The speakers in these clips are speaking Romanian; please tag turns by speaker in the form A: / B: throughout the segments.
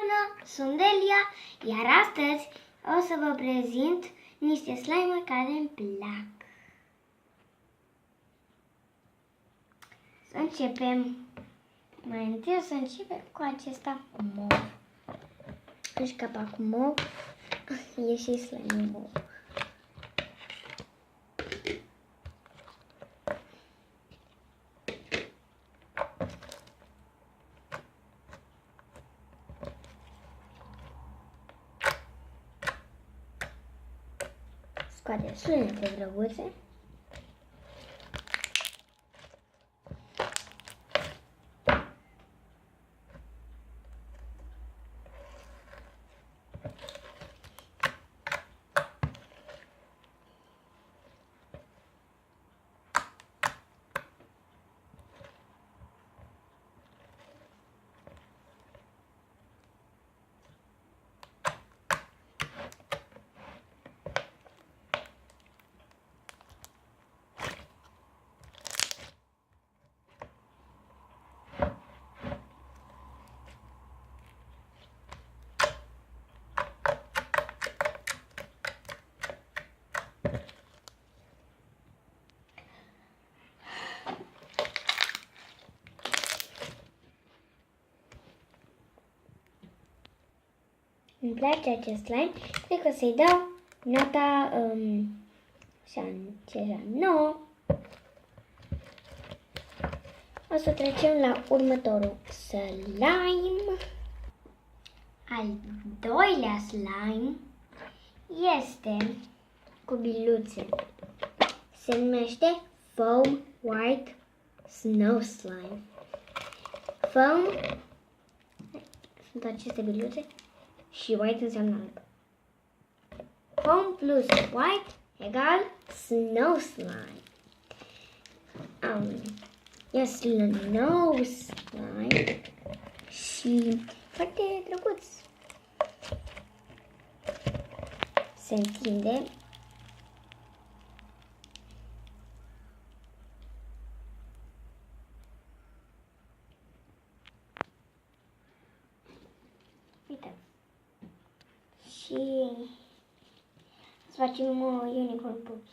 A: Bună, sunt Delia, iar astăzi o să vă prezint niște slime-uri care îmi plac. Să începem. Mai întâi o să începem cu acesta mov. Deci capacul mov e și slime mov. Scoate sunete drăguțe. Îmi place acest slime, cred că o să-i dau nota 9. O să trecem la următorul slime. Al doilea slime este cu biluțe. Se numește Foam White Snow Slime. Foam sunt aceste biluțe. Și white înseamnă alb. Foam plus white egal snow slime. E snow slime și foarte drăguț. Se întinde. Uite. Și să facem unicorn pups.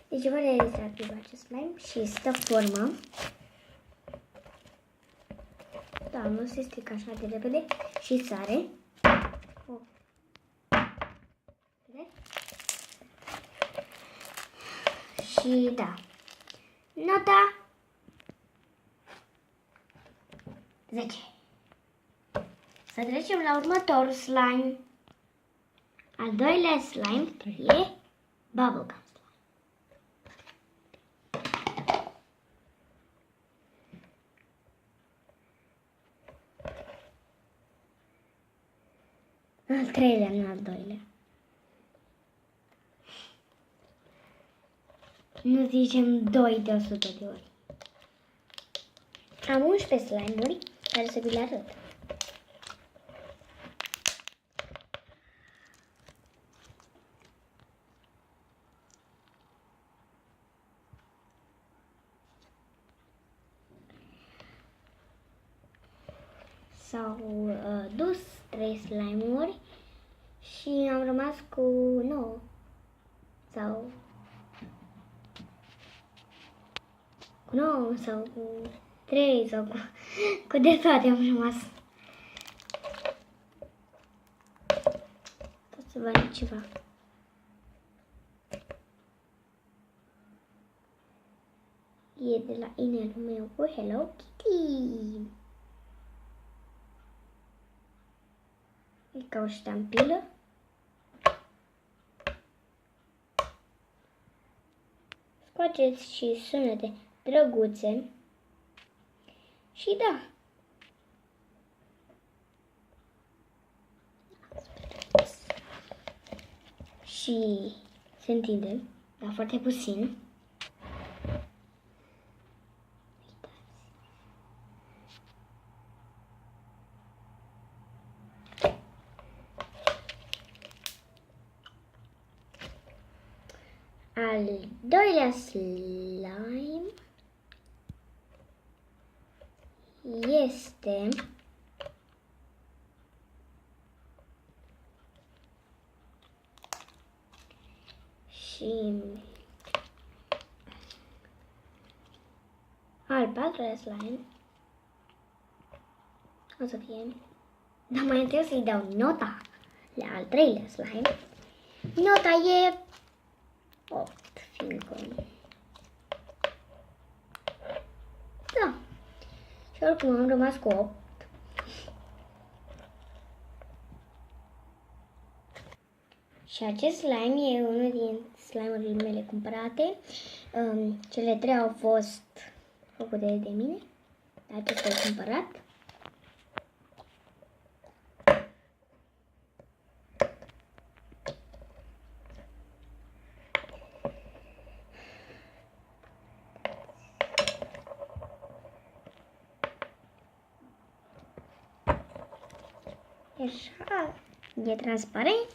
A: Deci vă realizați acest slime și stă formă. Da, nu se strică așa de repede și sare. Și da, nota 10. Să trecem la următorul slime. Al doilea slime e bubblegum. Al treilea, nu al doilea. Nu zicem 2 de 100 de ori. Am 11 slime-uri care să vi le arăt. S-au dus 3 slime-uri și am rămas cu 9 sau cu 9 sau cu 3 sau cu de toate am rămas. Pot să vă arăt ceva. E de la inelul meu cu Hello Kitty. E ca o ștampilă. Scoateți și sunete drăguțe. Și da. Și se întinde, dar foarte puțin. Al doilea slime este și al patrulea slime o să fie, dar mai întâi o să-i dau nota la al treilea slime. Nota e 8, fiindcă da, și oricum am rămas cu 8. Și acest slime e unul din slime-urile mele cumpărate. Cele 3 au fost făcute de mine. Acesta e cumpărat. Așa, e transparent.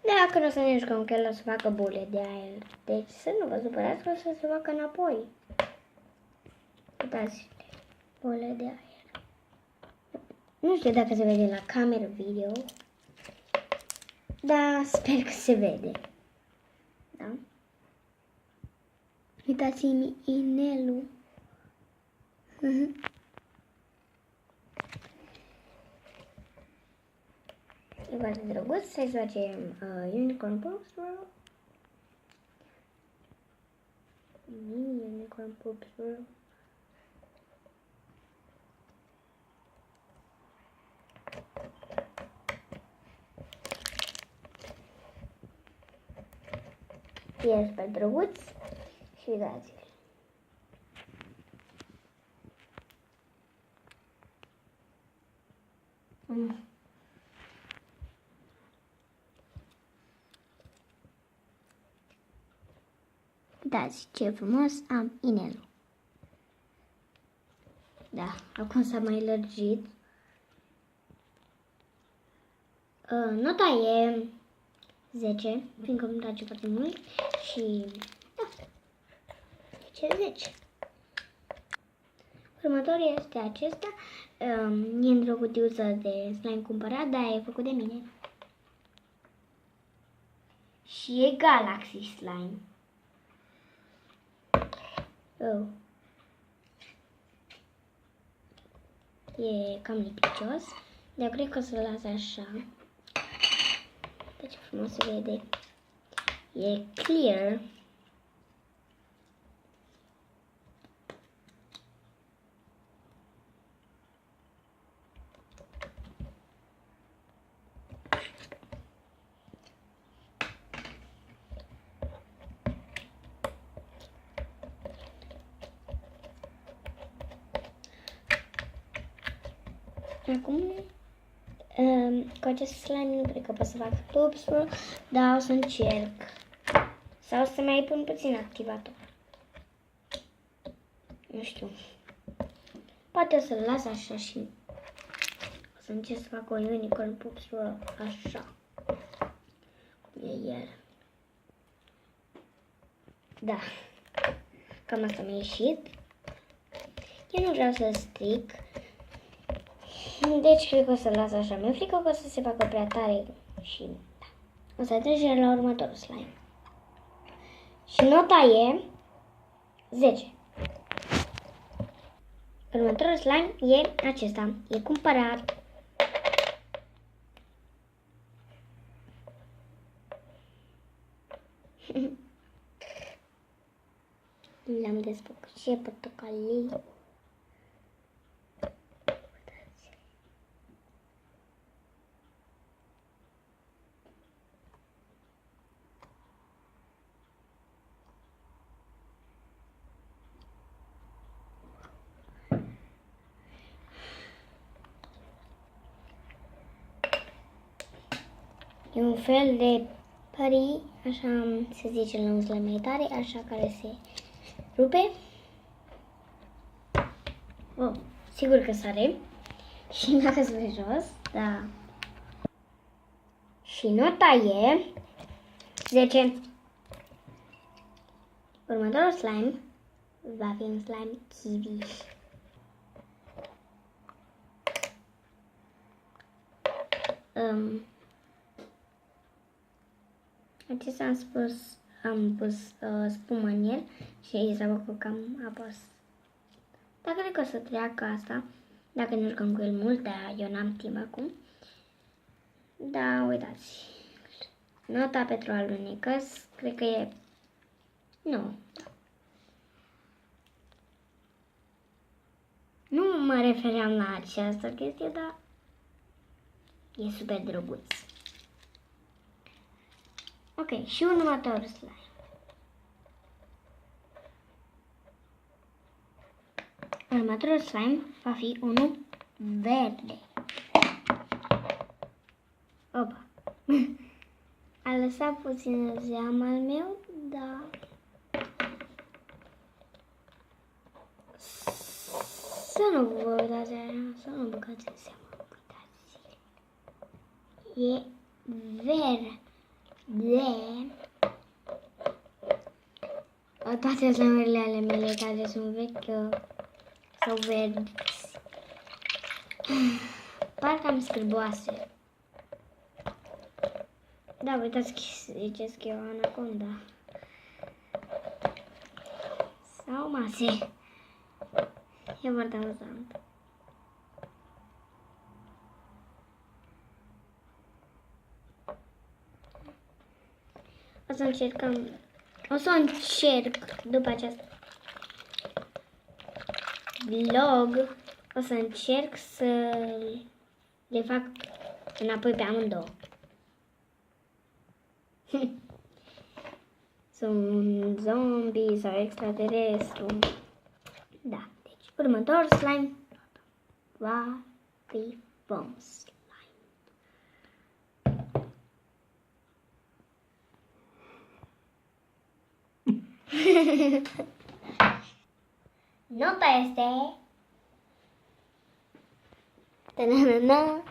A: Dacă nu o să ne jucăm că el o să facă bule de aer. Deci să nu vă supărați că o să se facă înapoi. Uitați, bule de aer. Nu știu dacă se vede la cameră video. Dar sper că se vede. Da? Uitați-mi inelul. E foarte drăguț. Să-i facem Unicorn Pops World. Mini Unicorn Pops World. E super drăguț și uitați-l. Uitați ce frumos am inelul. Da, acum s-a mai lărgit. Nota e 10, fiindcă îmi place foarte mult și da, 10. Următorul este acesta. E într-o cutiuță de slime cumpărat, dar e făcut de mine. Și e Galaxy Slime. Oh. E cam lipicios, dar cred că o să-l las așa. Deci frumos se vede. E clear. Acum, cu acest slime nu cred că pot să fac Pops World, dar o să încerc. Sau să mai pun puțin activator. Nu știu. Poate o să-l las așa și o să încerc să fac o Unicorn Pops World așa. Cum e el. Da. Cam asta mi-a ieșit. Eu nu vreau să stric. Deci cred că o să las așa. Mi-e frică că o să se facă prea tare și da. O să trecem la următorul slime. Și nota e 10. Următorul slime e acesta. E cumpărat. L-am desfăcut și e portocalii. E un fel de pării, așa se zice la un slime mai tare, așa care se rupe. Oh, sigur că sare. Și n-a spre jos, da. Și nota e 10. Următorul slime va fi un slime kiwi. Acesta am pus spumă în el și s-a făcut cam apos. Dar cred că o să treacă asta, dacă nu jucăm cu el mult, dar eu n-am timp acum. Da, uitați. Nota pentru alunecăs, cred că e... Nu. Nu mă refeream la această chestie, dar e super drăguț. Ok, și următorul slime. Următorul slime va fi unul verde. Opa! A lăsat puțin zeamă al meu, dar... Să nu vă uitați aia, să nu băgați în seamă, uitați. E verde. Toate slime-urile ale mele care sunt vechi sau verzi. Parcă am scârboase. Da, uitați că zicesc că e o anaconda. Sau mase. E foarte amuzant. O să încerc după acest vlog, o să încerc să le fac înapoi pe amândouă. Sunt zombie sau extraterestru. Da, deci următorul slime va fi foam slime. Nota este... Ta-na-na-na.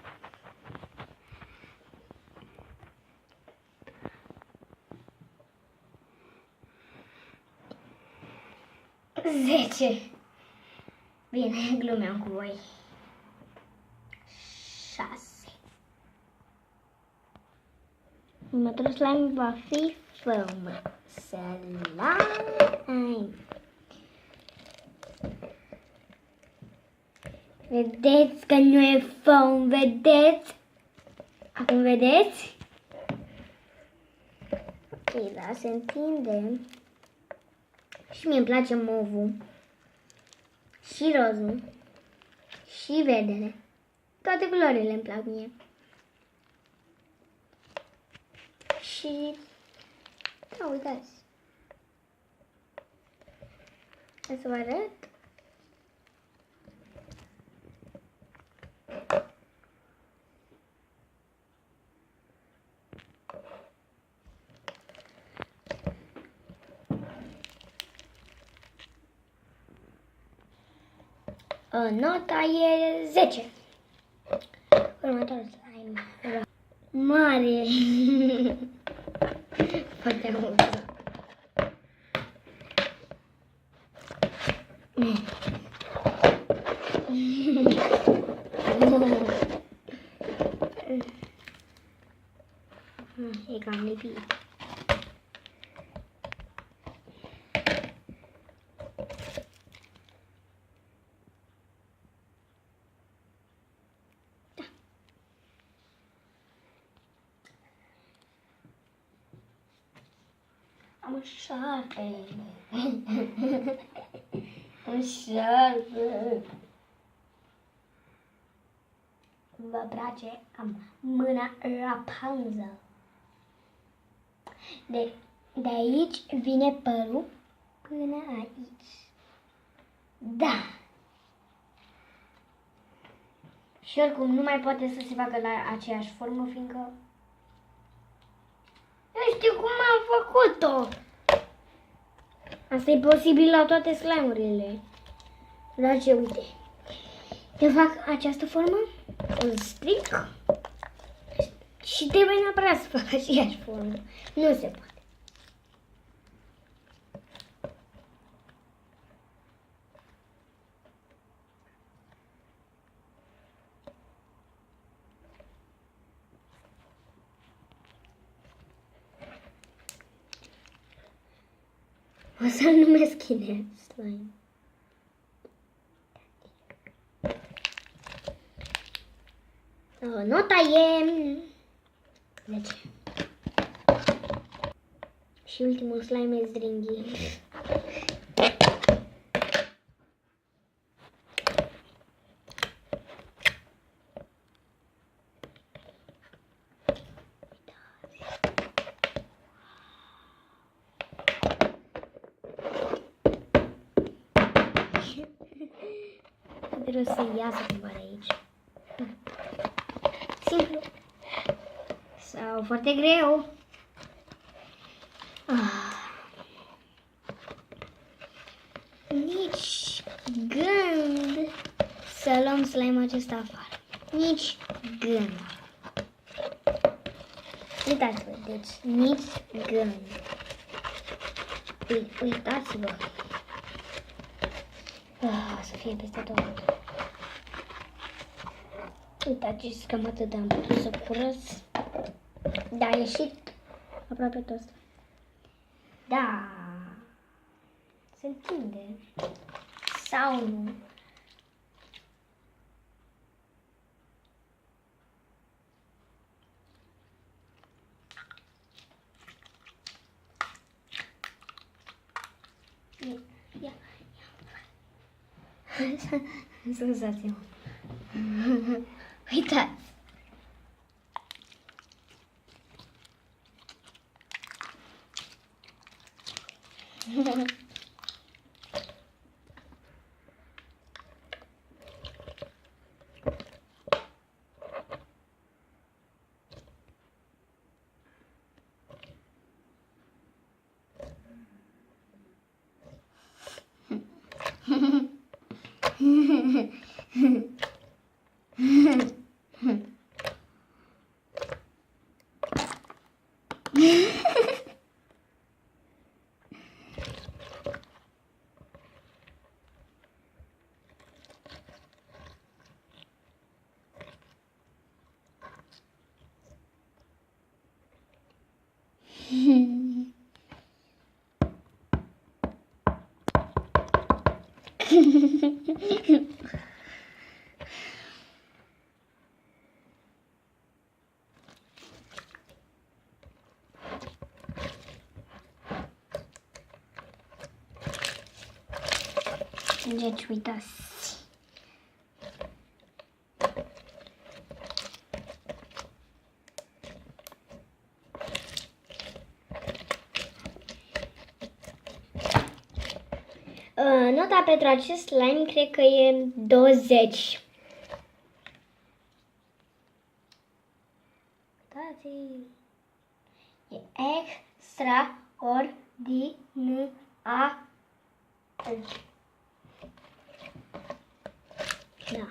A: Zece. Bine, glumeam cu voi. 6. Următorul slime va fi foam slime. Vedeți că nu e foam, vedeți? Acum vedeți? Ok, da, se întinde. Și mie îmi place movul. Și rozul. Și verdele. Toate culorile îmi plac mie. Și... Da, uitați. O să vă arăt. Nota e 10. Următorul slime. Mare. Foarte mult. E cam lipit. Am șarpe. Am șarpe. Vă place? Am mâna Rapunzel. De aici vine părul până aici. Da. Și oricum nu mai poate să se facă la aceeași formă, fiindcă nu știu cum am făcut-o. Asta e posibil la toate slime-urile. Dar ce, uite. Eu fac această formă, o stric și trebuie neapărat să fac aceeași formă. Nu se poate. O să-l numesc Kine Slime. Nota e 10. Și ultimul slime e Zdringhi. Trebuie să iasă cumva de aici. Simplu. Sau foarte greu. Nici gând să luăm slime-ul acesta afară. Nici gând. Uitați-vă, deci nici gând. Uitați-vă. Să fie peste tot. Uitați, cam atât am putut să curăț. Da, a ieșit aproape tot. Da. Se întinde. Sau nu. Ia. Scuzați-mă. Uitați. Deci, uitați. Nota pentru acest slime cred că e 20. Uitați. E extraordinar. Da.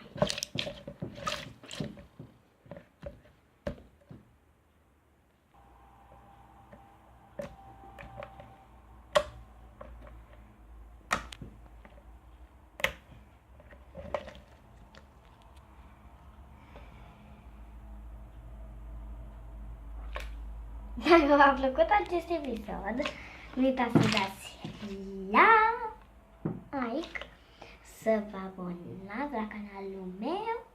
A: Dacă v-a plăcut acest episod, nu uitați să dați like, să vă abonați la canalul meu